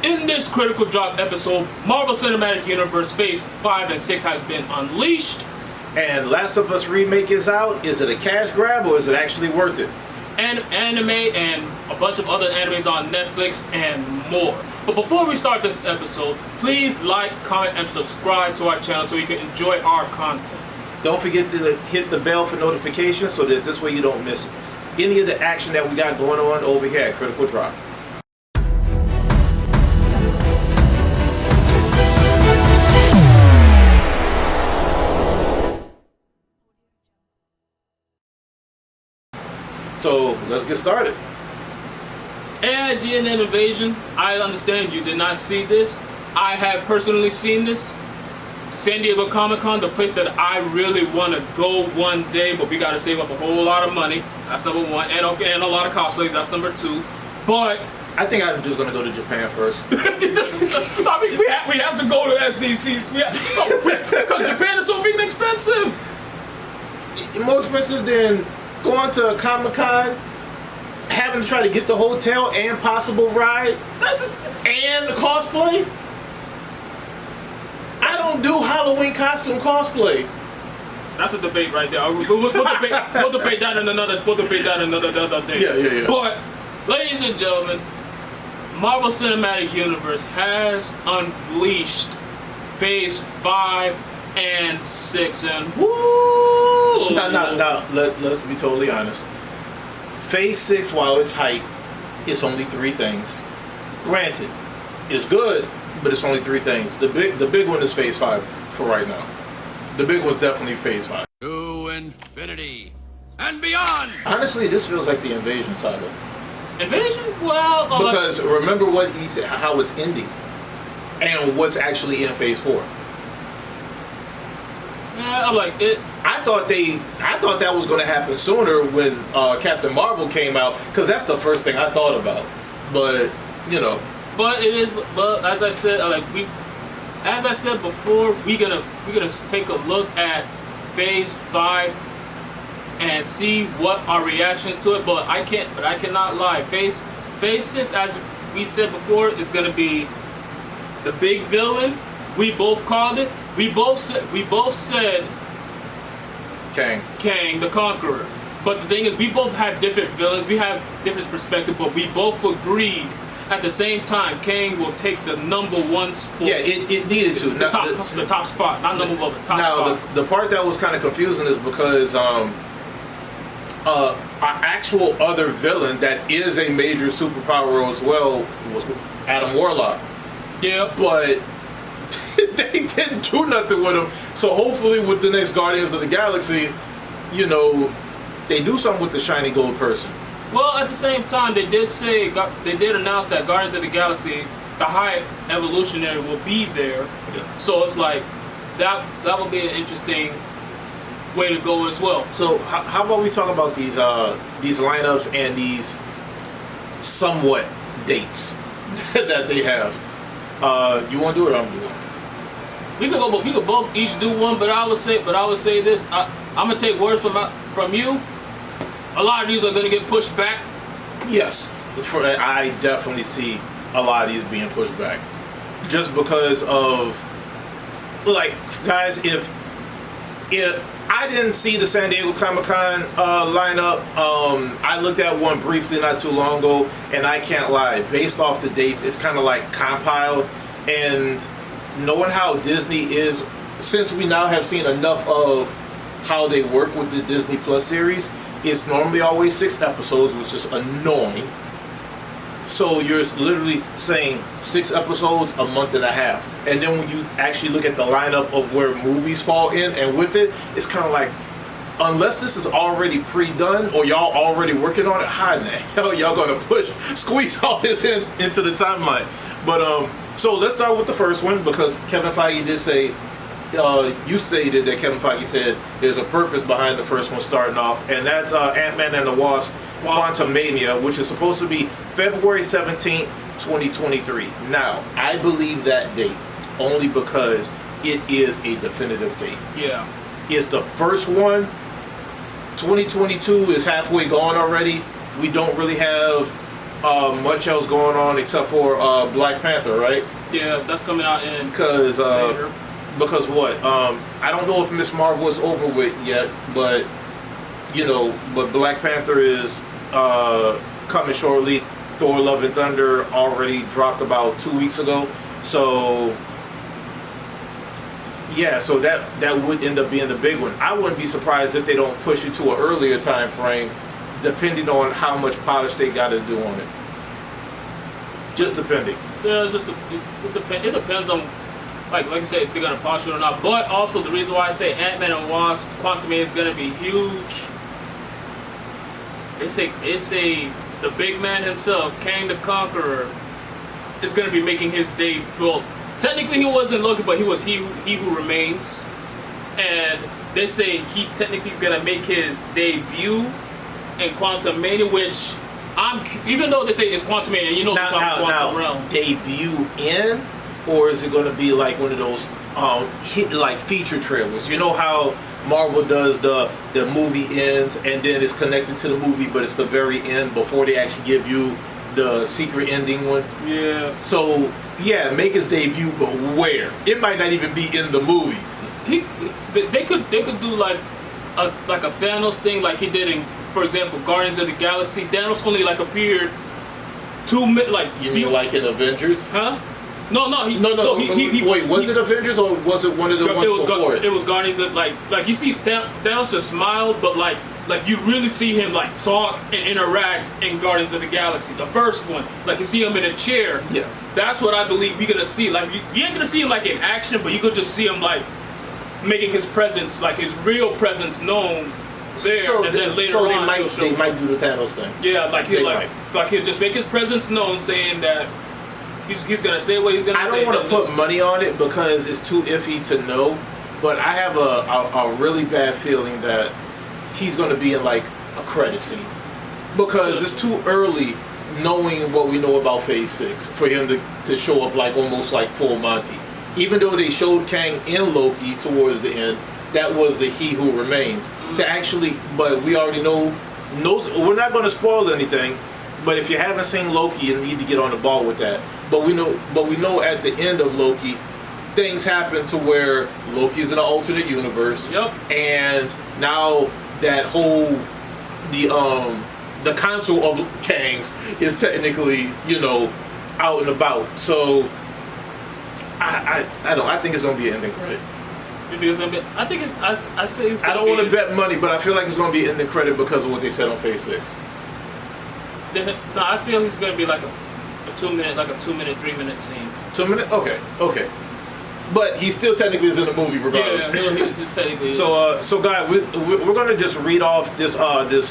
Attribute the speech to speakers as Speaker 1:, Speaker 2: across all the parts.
Speaker 1: In this Critical Drop episode, Marvel Cinematic Universe Phase 5 and 6 has been unleashed.
Speaker 2: And Last of Us Remake is out. Is it a cash grab or is it actually worth it?
Speaker 1: And anime and a bunch of other animes on Netflix and more. But before we start this episode, please like, comment, and subscribe to our channel so you can enjoy our content.
Speaker 2: Don't forget to hit the bell for notifications so that this way you don't miss any of the action that we got going on over here at Critical Drop. So let's get started.
Speaker 1: AIGN Invasion, I understand you did not see this. I have personally seen this. San Diego Comic-Con, the place that I really want to go one day, but we got to save up a whole lot of money. That's number one. And a lot of cosplays, that's number two. But
Speaker 2: I think I'm just going to go to Japan first.
Speaker 1: I mean, we have to go to SDCs. Because Japan is so freaking expensive.
Speaker 2: More expensive than going to a Comic-Con, having to try to get the hotel and possible ride, and the cosplay. I don't do Halloween costume cosplay.
Speaker 1: That's a debate right there. We'll debate that in another day.
Speaker 2: Yeah.
Speaker 1: But, ladies and gentlemen, Marvel Cinematic Universe has unleashed Phase 5 and 6, and woo!
Speaker 2: Now, let's be totally honest. Phase 6, while it's hype, it's only 3 things. Granted, it's good, but it's only 3 things. The big one is Phase 5 for right now. The big one's definitely Phase 5.
Speaker 3: To infinity and beyond!
Speaker 2: Honestly, this feels like the Invasion saga.
Speaker 1: Invasion? Well,
Speaker 2: because remember what he said, how it's ending, and what's actually in Phase 4.
Speaker 1: Yeah, I like it.
Speaker 2: I thought that was going to happen sooner when Captain Marvel came out, because that's the first thing I thought about. But you know.
Speaker 1: But it is. But as I said, as I said before, we're gonna take a look at Phase 5 and see what our reactions to it. But I cannot lie. Phase 6, as we said before, is gonna be the big villain. We both called it. We both said Kang the Conqueror. But the thing is, we both have different villains. We have different perspectives, but we both agreed at the same time Kang will take the number 1 spot.
Speaker 2: Yeah, it needed to.
Speaker 1: The top spot, not number 1, but top spot.
Speaker 2: Now, the part that was kind of confusing is because our actual other villain that is a major superpower as well was Adam Warlock.
Speaker 1: Yeah,
Speaker 2: but they didn't do nothing with him. So hopefully with the next Guardians of the Galaxy, you know, they do something with the shiny gold person.
Speaker 1: Well, at the same time, they did announce that Guardians of the Galaxy, the High Evolutionary, will be there. Yeah. So it's like that will be an interesting way to go as well. So
Speaker 2: how about we talk about these lineups and these somewhat dates that they have? You want to do it or I'm doing it?
Speaker 1: We could both each do one, but I would say this. I'm gonna take words from you. A lot of these are gonna get pushed back.
Speaker 2: Yes, I definitely see a lot of these being pushed back, just because of, like, guys, if I didn't see the San Diego Comic-Con lineup, I looked at one briefly not too long ago, and I can't lie, based off the dates, it's kind of like compiled. And knowing how Disney is, since we now have seen enough of how they work with the Disney Plus series, it's normally always 6 episodes, which is annoying. So you're literally saying 6 episodes, a month and a half. And then when you actually look at the lineup of where movies fall in and with it, it's kind of like, unless this is already pre-done or y'all already working on it, how in the hell y'all gonna squeeze all this into the timeline? But so let's start with the first one, because Kevin Feige did say, you stated that Kevin Feige said there's a purpose behind the first one starting off, and that's Ant-Man and the Wasp: Quantumania, which is supposed to be February 17th, 2023. Now, I believe that date only because it is a definitive date.
Speaker 1: Yeah.
Speaker 2: It's the first one. 2022 is halfway gone already. We don't really have much else going on except for Black Panther, right?
Speaker 1: Yeah, that's coming out in
Speaker 2: Because
Speaker 1: later.
Speaker 2: because what? I don't know if Miss Marvel is over with yet, but but Black Panther is coming shortly. Thor: Love and Thunder already dropped about 2 weeks ago, so yeah, so that would end up being the big one. I wouldn't be surprised if they don't push it to an earlier time frame, depending on how much polish they got to do on it. Just depending.
Speaker 1: Yeah, it's just it depends on, like you said, if they're gonna polish it or not. But also the reason why I say Ant-Man and Wasp, Quantumania is gonna be huge. They say the big man himself, Kang the Conqueror, is gonna be making his debut. Well, technically he wasn't Loki, but he was he who remains, and they say he technically gonna make his debut in Quantumania, which even though they say it's Quantumania, you know about Quantum Realm.
Speaker 2: Debut in, or is it going to be like one of those hit like feature trailers? You know how Marvel does the movie ends and then it's connected to the movie, but it's the very end before they actually give you the secret ending one.
Speaker 1: Yeah.
Speaker 2: So yeah, make his debut, but where? It might not even be in the movie.
Speaker 1: They could do like a Thanos thing, like he did in, for example, Guardians of the Galaxy. Thanos only like appeared 2 minutes, like
Speaker 2: You mean like in Avengers?
Speaker 1: huh? No.
Speaker 2: Wait, was it Avengers or was it one of the ones before it?
Speaker 1: It was Guardians of, like you see Thanos just smiled, but like you really see him like talk and interact in Guardians of the Galaxy, the first one. Like you see him in a chair.
Speaker 2: Yeah.
Speaker 1: That's what I believe we're gonna see. Like you ain't gonna see him like in action, but you could just see him like making his presence, like his real presence known there, and then later on
Speaker 2: they might do the Thanos thing.
Speaker 1: Yeah, like he'll just make his presence known, saying that he's gonna say what he's gonna say.
Speaker 2: I don't want to put money on it because it's too iffy to know, but I have a really bad feeling that he's gonna be in like a credit scene because it's too early, knowing what we know about Phase 6, for him to show up like almost like full Monty. Even though they showed Kang in Loki towards the end, that was the He Who Remains. To actually, but we already know, we're not going to spoil anything, but if you haven't seen Loki, you need to get on the ball with that. But we know at the end of Loki, things happen to where Loki's in an alternate universe.
Speaker 1: Yep.
Speaker 2: And now that whole, the Council of Kangs is technically, out and about. So I think it's gonna be an ending credit.
Speaker 1: You think it's gonna be? I think it's. I say it's.
Speaker 2: I don't want to bet money, but I feel like it's gonna be an ending credit because of what they said on Phase 6.
Speaker 1: No, I feel he's gonna be like a 2 minute, like a 2 minute, 3 minute scene.
Speaker 2: 2 minute? Okay. But he still technically is in the movie regardless.
Speaker 1: Yeah, he's technically.
Speaker 2: So guys, we're gonna just read off this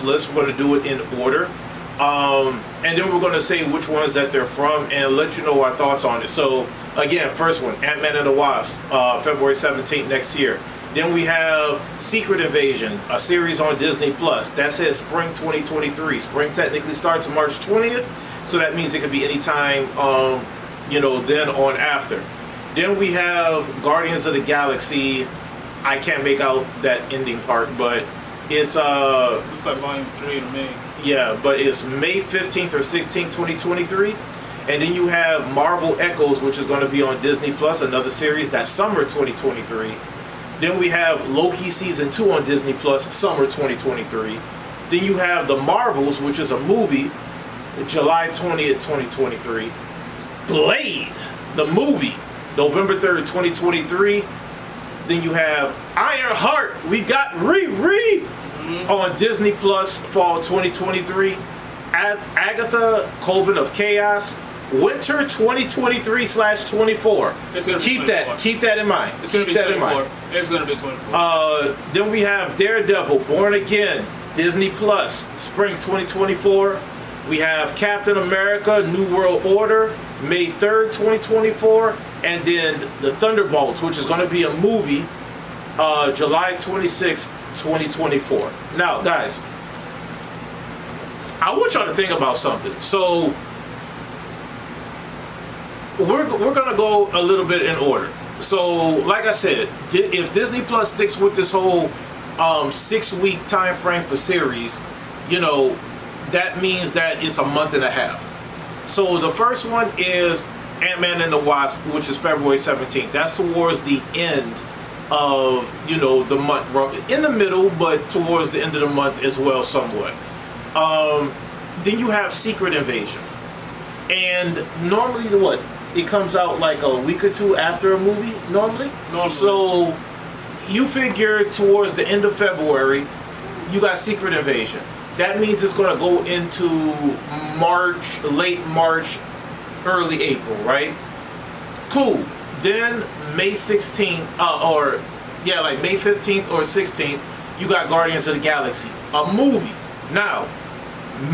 Speaker 2: list. We're gonna do it in order. And then we're going to say which ones that they're from and let you know our thoughts on it. So, again, first one, Ant-Man and the Wasp, February 17th next year. Then we have Secret Invasion, a series on Disney+. That says spring 2023. Spring technically starts March 20th, so that means it could be any time, then on after. Then we have Guardians of the Galaxy. I can't make out that ending part, but it's
Speaker 1: like volume 3 to me.
Speaker 2: Yeah, but it's May 15th or 16th, 2023. And then you have Marvel Echoes, which is going to be on Disney+, another series, that's summer 2023. Then we have Loki Season 2 on Disney+, summer 2023. Then you have The Marvels, which is a movie, July 20th, 2023. Blade, the movie, November 3rd, 2023. Then you have Ironheart, we got Riri on Disney Plus fall 2023. Agatha, Coven of Chaos, winter 2023/24. Keep that in mind.
Speaker 1: It's gonna be 24. It's gonna be 24.
Speaker 2: Then we have Daredevil, Born Again, Disney Plus, spring 2024. We have Captain America, New World Order, May 3rd, 2024. And then the Thunderbolts, which is going to be a movie, July 26th, 2024. Now, guys, I want y'all to think about something. So, we're going to go a little bit in order. So, like I said, if Disney Plus sticks with this whole 6-week time frame for series, that means that it's a month and a half. So the first one is AntMan and the Wasp, which is February 17th. That's towards the end of, you know, the month, in the middle, but towards the end of the month as well, somewhat. Then you have Secret Invasion, and normally it comes out like a week or two after a movie, normally. So you figure towards the end of February, you got Secret Invasion. That means it's going to go into March, late March, early April, right? Cool. Then May 16th, like May 15th or 16th, you got Guardians of the Galaxy, a movie. Now,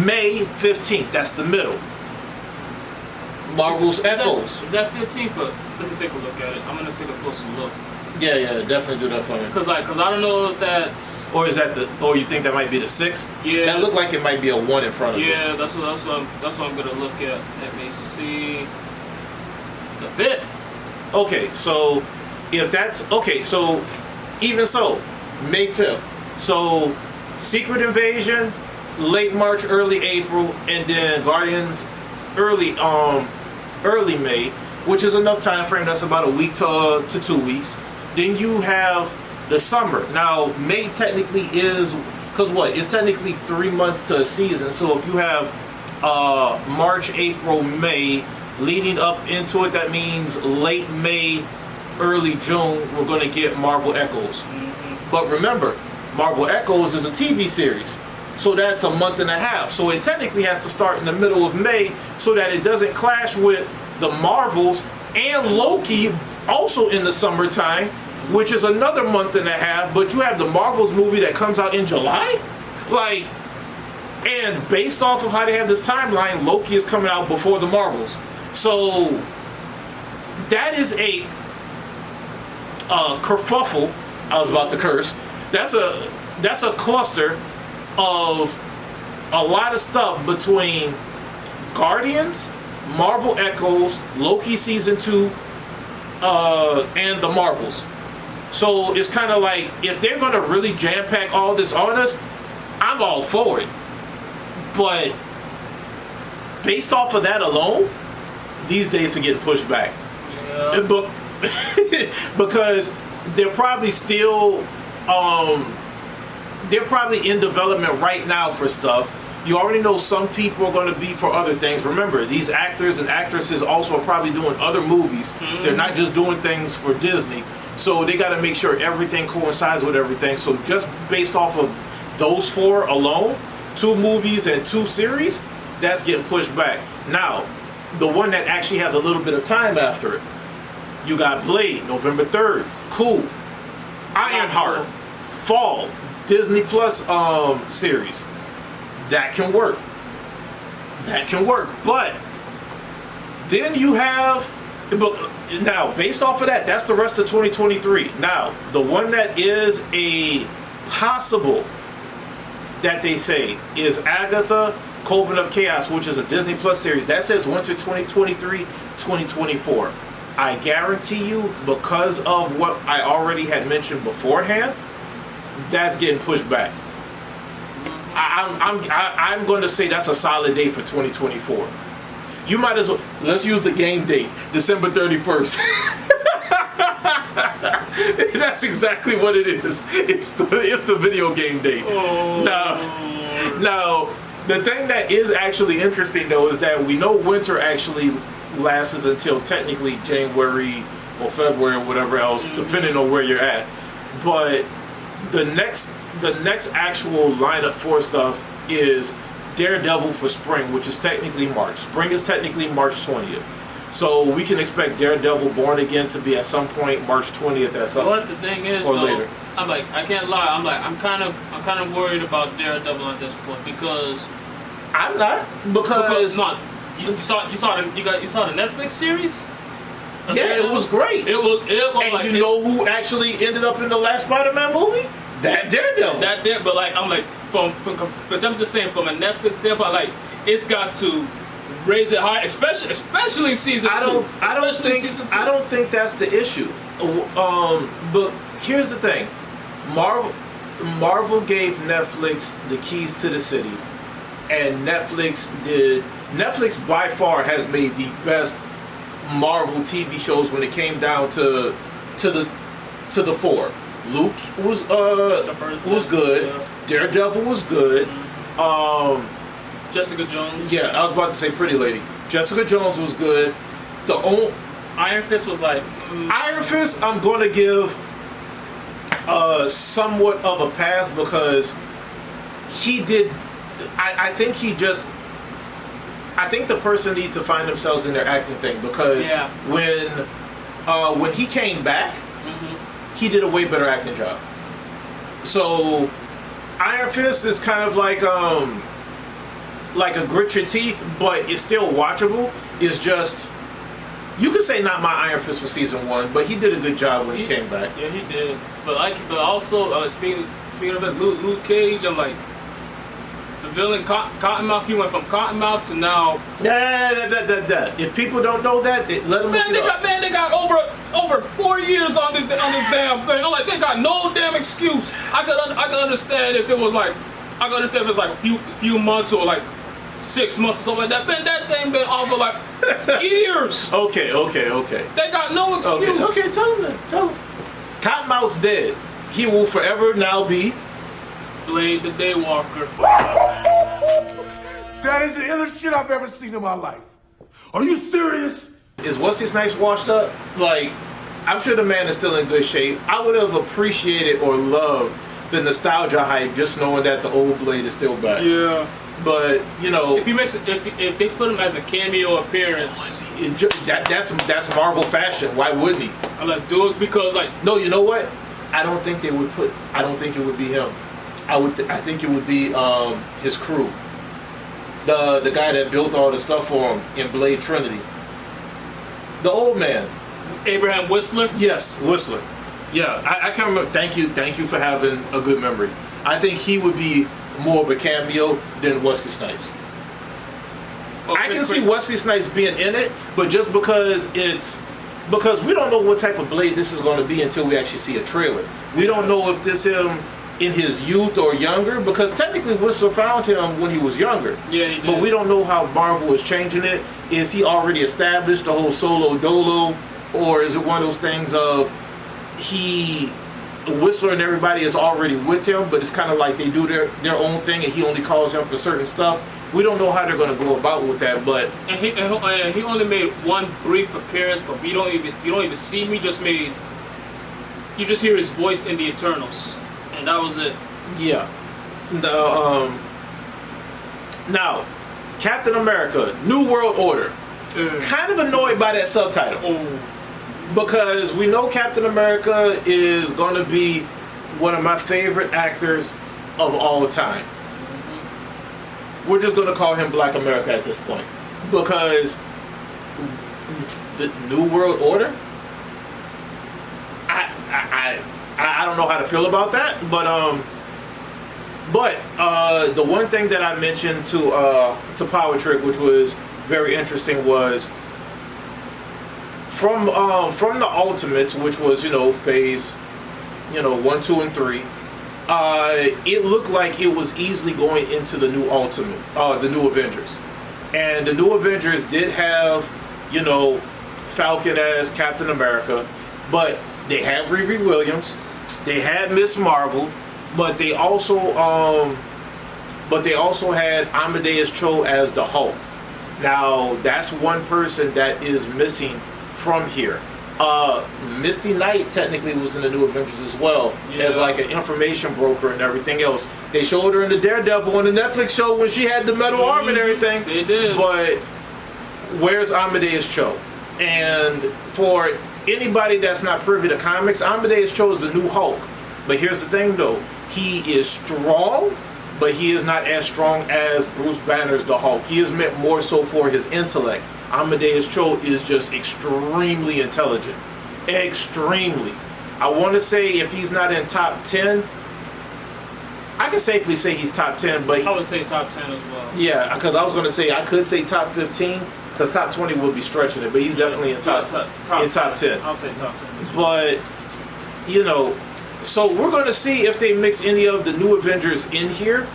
Speaker 2: May 15th, that's the middle. Marvel's Echoes.
Speaker 1: Is that 15th? But let me take a look at it. I'm gonna take a closer look.
Speaker 2: Yeah, definitely do that for me.
Speaker 1: Cause I don't know if that's.
Speaker 2: Or is that or you think that might be the 6th?
Speaker 1: Yeah.
Speaker 2: That looked like it might be a 1 in front of it.
Speaker 1: Yeah, that's what I'm gonna look at. Let me see. The 5th.
Speaker 2: Okay, so if that's okay, so even so, May 5th. So Secret Invasion, late March, early April, and then Guardians early May, which is enough time frame. That's about a week to 2 weeks. Then you have the summer. Now May technically is, because it's technically 3 months to a season. So if you have March, April, May leading up into it, that means late May, early June, we're going to get Marvel Echoes. But remember, Marvel Echoes is a TV series, so that's a month and a half. So it technically has to start in the middle of May so that it doesn't clash with the Marvels and Loki also in the summertime, which is another month and a half. But you have the Marvels movie that comes out in July, and based off of how they have this timeline, Loki is coming out before the Marvels. So that is a kerfuffle. I was about to curse. That's a cluster of a lot of stuff between Guardians, Marvel Echoes, Loki season 2, and the Marvels. So it's kind of like, if they're going to really jam pack all this on us, I'm all for it. But based off of that alone, these dates are getting pushed back.
Speaker 1: Yeah.
Speaker 2: Because they're probably still they're probably in development right now for stuff. You already know some people are going to be for other things. Remember, these actors and actresses also are probably doing other movies. They're not just doing things for Disney. So they got to make sure everything coincides with everything. So just based off of those 4 alone, 2 movies and 2 series, that's getting pushed back. Now, the one that actually has a little bit of time after it, you got Blade, November 3rd. Cool. Ironheart, fall, Disney Plus series. That can work. But then you have, now based off of that, that's the rest of 2023. Now, the one that is a possible that they say is Agatha, Coven of Chaos, which is a Disney Plus series. That says winter 2023, 2024. I guarantee you, because of what I already had mentioned beforehand, that's getting pushed back. I'm going to say that's a solid date for 2024. You might as well, let's use the game date, December 31st. That's exactly what it is. It's the video game date. Now, the thing that is actually interesting though is that we know winter actually lasts until technically January or February or whatever else, depending on where you're at. But the next actual lineup for stuff is Daredevil for spring, which is technically March. Spring is technically March 20th. So we can expect Daredevil Born Again to be at some point March 20th at some
Speaker 1: What the thing is,
Speaker 2: or
Speaker 1: though,
Speaker 2: later.
Speaker 1: I'm like, I can't lie. I'm kind of worried about Daredevil at this point because
Speaker 2: I'm not because
Speaker 1: you saw the Netflix series.
Speaker 2: Yeah, it was great.
Speaker 1: It was
Speaker 2: and
Speaker 1: like,
Speaker 2: you know who actually ended up in the last Spider-Man movie? That Daredevil.
Speaker 1: But like I'm like but I'm just saying from a Netflix standpoint, like it's got to raise it high, especially season 2.
Speaker 2: I don't think that's the issue. But here's the thing, Marvel gave Netflix the keys to the city, and Netflix by far has made the best Marvel TV shows when it came down to the four. Luke was good.
Speaker 1: Yeah.
Speaker 2: Daredevil was good.
Speaker 1: Jessica Jones.
Speaker 2: Yeah, I was about to say Pretty Lady. Jessica Jones was good. The only
Speaker 1: Iron Fist was like
Speaker 2: Iron Fist, I'm going to give somewhat of a pass because he did. I think the person needs to find themselves in their acting thing because when he came back, he did a way better acting job. So Iron Fist is kind of like a grit your teeth, but it's still watchable. It's just, you could say not my Iron Fist for season 1, but he did a good job when he came back.
Speaker 1: Yeah, he did. But also speaking of it, Luke Cage, I'm like the villain Cottonmouth. He went from Cottonmouth to now.
Speaker 2: If people don't know that, let them look it up.
Speaker 1: They got over 4 years on this damn thing. I'm like, they got no damn excuse. I could understand if it was like, a few months or like 6 months or something like that. Man, that thing been off for like years.
Speaker 2: Okay.
Speaker 1: They got no excuse.
Speaker 2: Okay, tell him. Cottonmouth's dead. He will forever now be
Speaker 1: Blade the Daywalker.
Speaker 4: That is the illest shit I've ever seen in my life. Are you serious?
Speaker 2: Is Wesley Snipes washed up? Like, I'm sure the man is still in good shape. I would have appreciated or loved the nostalgia hype just knowing that the old Blade is still back.
Speaker 1: Yeah.
Speaker 2: But, you know,
Speaker 1: if they put him as a cameo appearance,
Speaker 2: that's Marvel fashion. Why wouldn't he?
Speaker 1: I'm like, do it because like.
Speaker 2: No, you know what? I don't think it would be him. I think it would be his crew. The guy that built all the stuff for him in Blade Trinity. The old man.
Speaker 1: Abraham Whistler?
Speaker 2: Yes, Whistler. Yeah, I can't remember. Thank you for having a good memory. I think he would be more of a cameo than Wesley Snipes.
Speaker 1: Oh,
Speaker 2: I can see Wesley Snipes being in it, but just because we don't know what type of Blade this is going to be until we actually see a trailer. We don't know if this him in his youth or younger, because technically Whistler found him when he was younger.
Speaker 1: Yeah, he did.
Speaker 2: But we don't know how Marvel is changing it. Is he already established the whole solo dolo, or is it one of those things of Whistler and everybody is already with him, but it's kind of like they do their own thing and he only calls him for certain stuff. We don't know how they're going to go about with that, but
Speaker 1: he only made one brief appearance, but you don't even see him. You just hear his voice in the Eternals, and that was it.
Speaker 2: Yeah. Now, Captain America: New World Order. Kind of annoyed by that subtitle.
Speaker 1: Oh.
Speaker 2: Because we know Captain America is going to be one of my favorite actors of all time. We're just going to call him Black America at this point. Because the New World Order, I don't know how to feel about that. But the one thing that I mentioned to Power Trick, which was very interesting, was from the Ultimates, which was, Phase, 1, 2, and 3. It looked like it was easily going into the new the new Avengers. And the new Avengers did have, Falcon as Captain America, but they had Riri Williams, they had Miss Marvel, but they also had Amadeus Cho as the Hulk. Now, that's one person that is missing from here. Misty Knight technically was in the New Avengers as well, as like an information broker and everything else. They showed her in the Daredevil on the Netflix show when she had the metal arm and everything.
Speaker 1: They did.
Speaker 2: But where's Amadeus Cho? And for anybody that's not privy to comics, Amadeus Cho is the new Hulk. But here's the thing though, he is strong, but he is not as strong as Bruce Banner's the Hulk. He is meant more so for his intellect. Amadeus Cho is just extremely intelligent. Extremely. I want to say if he's not in top 10, I can safely say he's top 10, but
Speaker 1: I would say top 10 as well.
Speaker 2: Yeah, because I was going to say I could say top 15, because top 20 would be stretching it, but he's definitely in top 10.
Speaker 1: I'll say top 10.
Speaker 2: But, so we're going to see if they mix any of the new Avengers in here.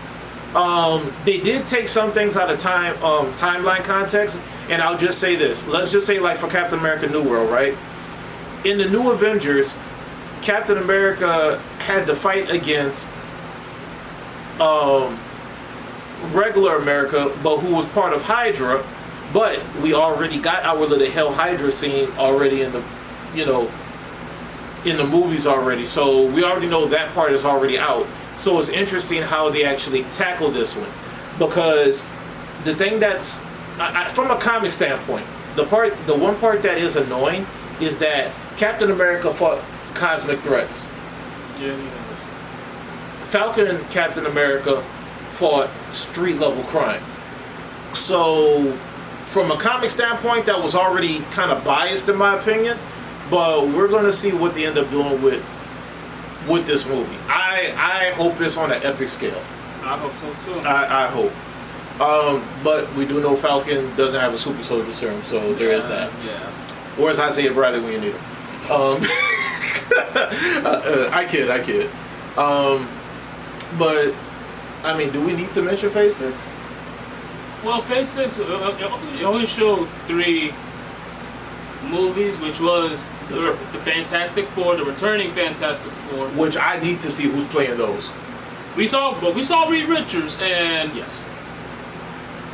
Speaker 2: They did take some things out of timeline context, and I'll just say this. Let's just say, like, for Captain America New World, right? In the New Avengers, Captain America had to fight against regular America, but who was part of Hydra. But we already got our little Hell Hydra scene already in the, in the movies already. So we already know that part is already out. So it's interesting how they actually tackle this one, because the thing that's from a comic standpoint, the one part that is annoying is that Captain America fought cosmic threats.
Speaker 1: Yeah.
Speaker 2: Falcon and Captain America fought street level crime. So from a comic standpoint, that was already kind of biased in my opinion. But we're gonna see what they end up doing with this movie. I hope it's on an epic scale.
Speaker 1: I hope so too.
Speaker 2: I hope. But we do know Falcon doesn't have a super soldier serum, so there is that.
Speaker 1: Yeah.
Speaker 2: Where's Isaiah Bradley when you need him? I kid. But I mean, do we need to mention Phase 6?
Speaker 1: Well, Phase 6 it only showed 3 movies, which was the Fantastic Four, the returning Fantastic Four.
Speaker 2: Which I need to see who's playing those.
Speaker 1: We saw Reed Richards, and
Speaker 2: Yes.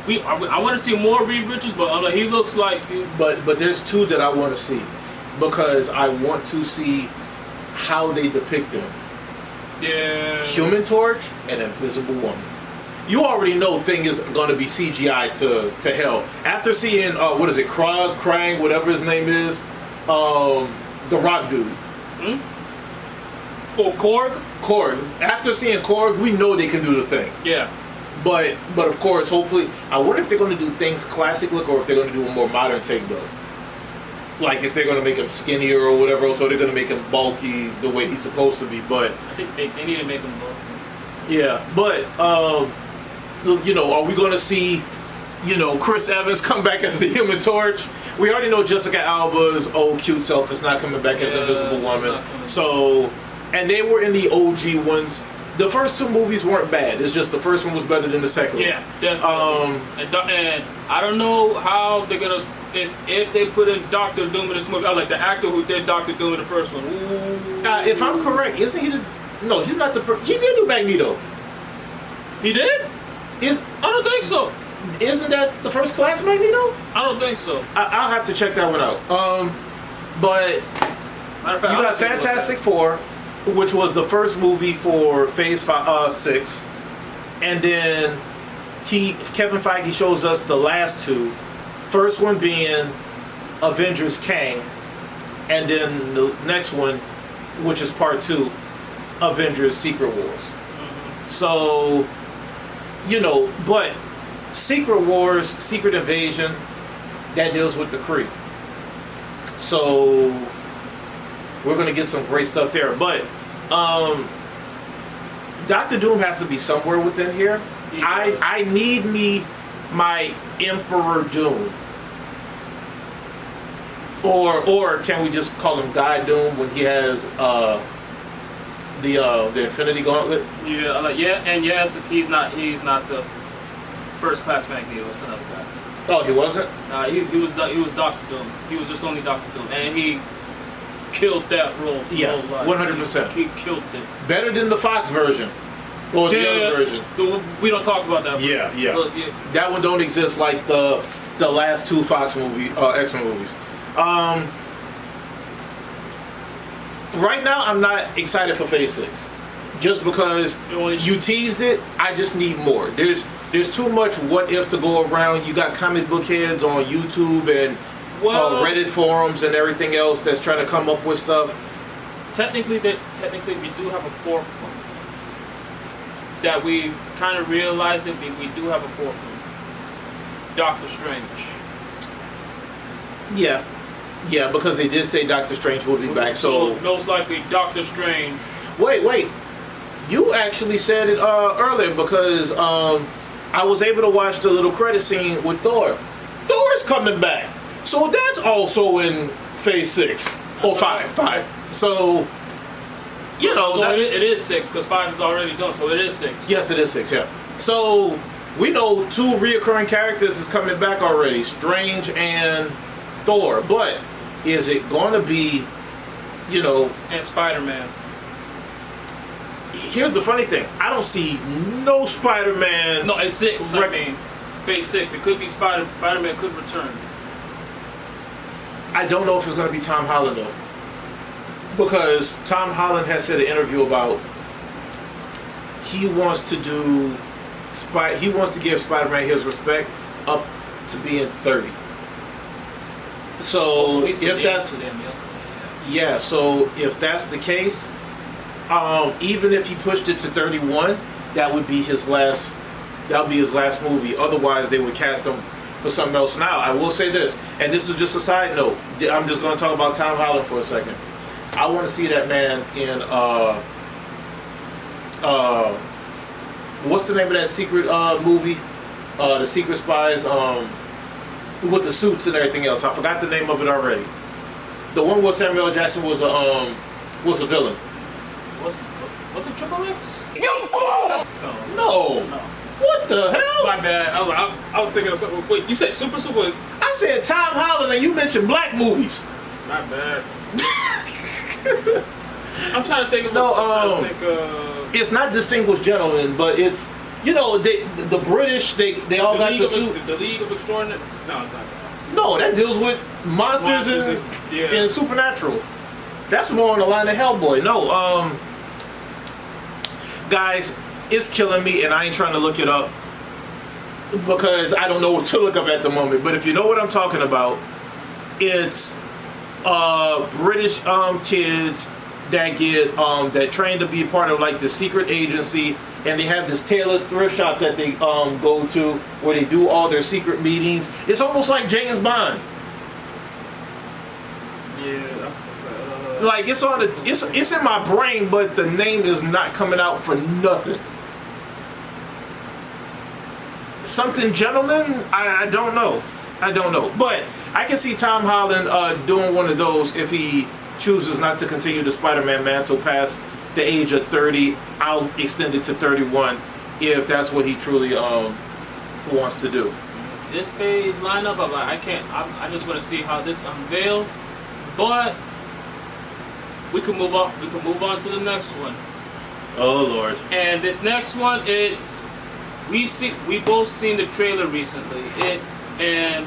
Speaker 1: I want to see more Reed Richards, but he looks like.
Speaker 2: But there's 2 that I want to see, because I want to see how they depict them.
Speaker 1: Yeah.
Speaker 2: Human Torch and Invisible Woman. You already know thing is going to be CGI to hell. After seeing Krang, whatever his name is, the Rock dude.
Speaker 1: Oh, Korg.
Speaker 2: After seeing Korg, we know they can do the thing.
Speaker 1: Yeah.
Speaker 2: But of course, hopefully, I wonder if they're going to do things classic look, or if they're going to do a more modern take though. Like if they're going to make him skinnier or whatever, so they're going to make him bulky the way he's supposed to be. But
Speaker 1: I think they need to make him bulky.
Speaker 2: yeah, but are we going to see, Chris Evans come back as the Human Torch? We already know Jessica Alba's old cute self is not coming back as Invisible Woman. So, and they were in the OG ones. The first 2 movies weren't bad. It's just the first one was better than the second one.
Speaker 1: Yeah, definitely. And I don't know how they're gonna if they put in Doctor Doom in this movie. I like the actor who did Doctor Doom in the first one.
Speaker 2: If I'm correct, isn't he no, he's not he did do Magneto.
Speaker 1: He did? I don't think so.
Speaker 2: Isn't that the First Class Magneto?
Speaker 1: I don't think so.
Speaker 2: I'll have to check that one out. But
Speaker 1: Matter of fact,
Speaker 2: you got Fantastic Four, which was the first movie for Phase 6, and then Kevin Feige shows us the last 2. First one being Avengers Kang, and then the next one, which is part 2, Avengers Secret Wars. So, but Secret Wars, Secret Invasion, that deals with the Kree. So we're gonna get some great stuff there. But Doctor Doom has to be somewhere within here.
Speaker 1: Yeah.
Speaker 2: I need my Emperor Doom. Or can we just call him God Doom when he has the Infinity Gauntlet?
Speaker 1: And yes, if he's not the First Class Magneto, it's another guy.
Speaker 2: Oh, he wasn't?
Speaker 1: He was Doctor Doom. He was just only Doctor Doom, and he killed that role.
Speaker 2: Yeah, 100%.
Speaker 1: He killed it.
Speaker 2: Better than the Fox version. Or the other version.
Speaker 1: We don't talk about that.
Speaker 2: Yeah.
Speaker 1: But,
Speaker 2: That one don't exist like the last 2 Fox X-Men movies. Right now, I'm not excited for Phase 6. Just because you teased it, I just need more. There's too much what if to go around. You got comic book heads on YouTube and Reddit forums and everything else that's trying to come up with stuff.
Speaker 1: Technically, we do have a 4th one. That we kind of realized that we do have a 4th one. Doctor Strange.
Speaker 2: Yeah, because they did say Doctor Strange will be back. So
Speaker 1: most likely Doctor Strange.
Speaker 2: Wait. You actually said it earlier, because I was able to watch the little credit scene with Thor. Thor is coming back. So that's also in Phase 6. Or 5. So,
Speaker 1: it is 6, because 5 is already done, so it is 6.
Speaker 2: Yes, it is 6, yeah. So we know 2 reoccurring characters is coming back already, Strange and Thor. But is it going to be,
Speaker 1: And Spider-Man.
Speaker 2: Here's the funny thing. I don't see no Spider-Man.
Speaker 1: No, it's 6. Phase 6. It could be Spider-Man could return.
Speaker 2: I don't know if it's going to be Tom Holland though, because Tom Holland has said in an interview about he wants to give Spider-Man his respect up to being 30. So if that's so if that's the case, even if he pushed it to 31, that would be his last. That would be his last movie. Otherwise, they would cast him for something else. Now, I will say this, and this is just a side note. I'm just going to talk about Tom Holland for a second. I want to see that man in what's the name of that secret movie? The Secret Spies, with the suits and everything else. I forgot the name of it already. The one where Samuel L. Jackson was a villain.
Speaker 1: Was it Triple X?
Speaker 2: You fool! No. What the hell?
Speaker 1: My bad. I was thinking of something. Wait, you said Super?
Speaker 2: I said Tom Holland and you mentioned black movies.
Speaker 1: My bad. I'm trying to think of
Speaker 2: it's not Distinguished Gentlemen, but it's the British they all got the suit.
Speaker 1: The League of Extraordinary. No, it's not that.
Speaker 2: No, that deals with monsters and supernatural. That's more on the line of Hellboy. No, guys, it's killing me, and I ain't trying to look it up because I don't know what to look up at the moment. But if you know what I'm talking about, it's British kids that get that train to be part of like the secret agency, and they have this tailored thrift shop that they go to where they do all their secret meetings. It's almost like James Bond.
Speaker 1: Yeah,
Speaker 2: like it's in my brain, but the name is not coming out for nothing. Something Gentleman? I don't know. But I can see Tom Holland doing one of those if he chooses not to continue the Spider-Man mantle past the age of 30. I'll extend it to 31 if that's what he truly wants to do.
Speaker 1: This phase lineup, I'm like, I just want to see how this unveils. But we can move on. We can move on to the next one.
Speaker 2: Oh Lord!
Speaker 1: And this next one, we both seen the trailer recently. And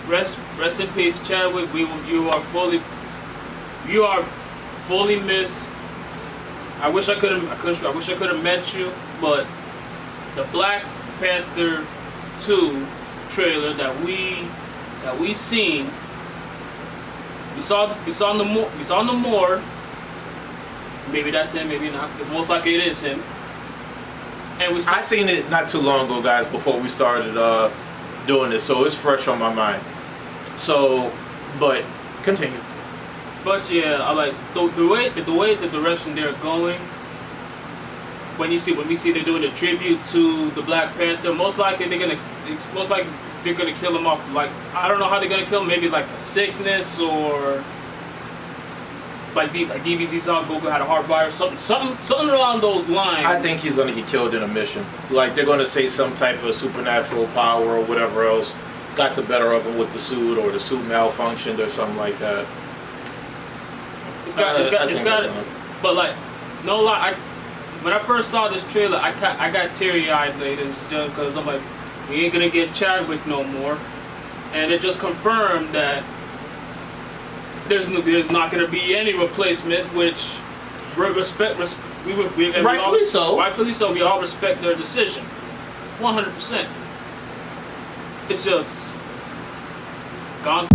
Speaker 1: rest in peace, Chadwick. You are fully missed. I wish I could have met you, but the Black Panther 2 trailer that we seen. We saw Namor. Maybe that's him, maybe not. Most likely it is him. And
Speaker 2: I seen it not too long ago, guys, before we started doing this, so it's fresh on my mind. So, but continue.
Speaker 1: But yeah, I like the way the direction they're going. When we see they're doing a tribute to the Black Panther, most likely they're gonna kill him off. Like, I don't know how they're gonna kill him. Maybe like a sickness, or like DBZ saw Goku had a heart virus, something along those lines.
Speaker 2: I think he's gonna get killed in a mission. Like, they're gonna say some type of supernatural power or whatever else got the better of him with the suit, or the suit malfunctioned or something like that.
Speaker 1: It's got. But like, no lie, when I first saw this trailer, I got teary-eyed, ladies, just because I'm like, we ain't gonna get Chadwick no more, and it just confirmed that there's not gonna be any replacement, which rightfully so. Rightfully so. We all respect their decision, 100%. It's just gone.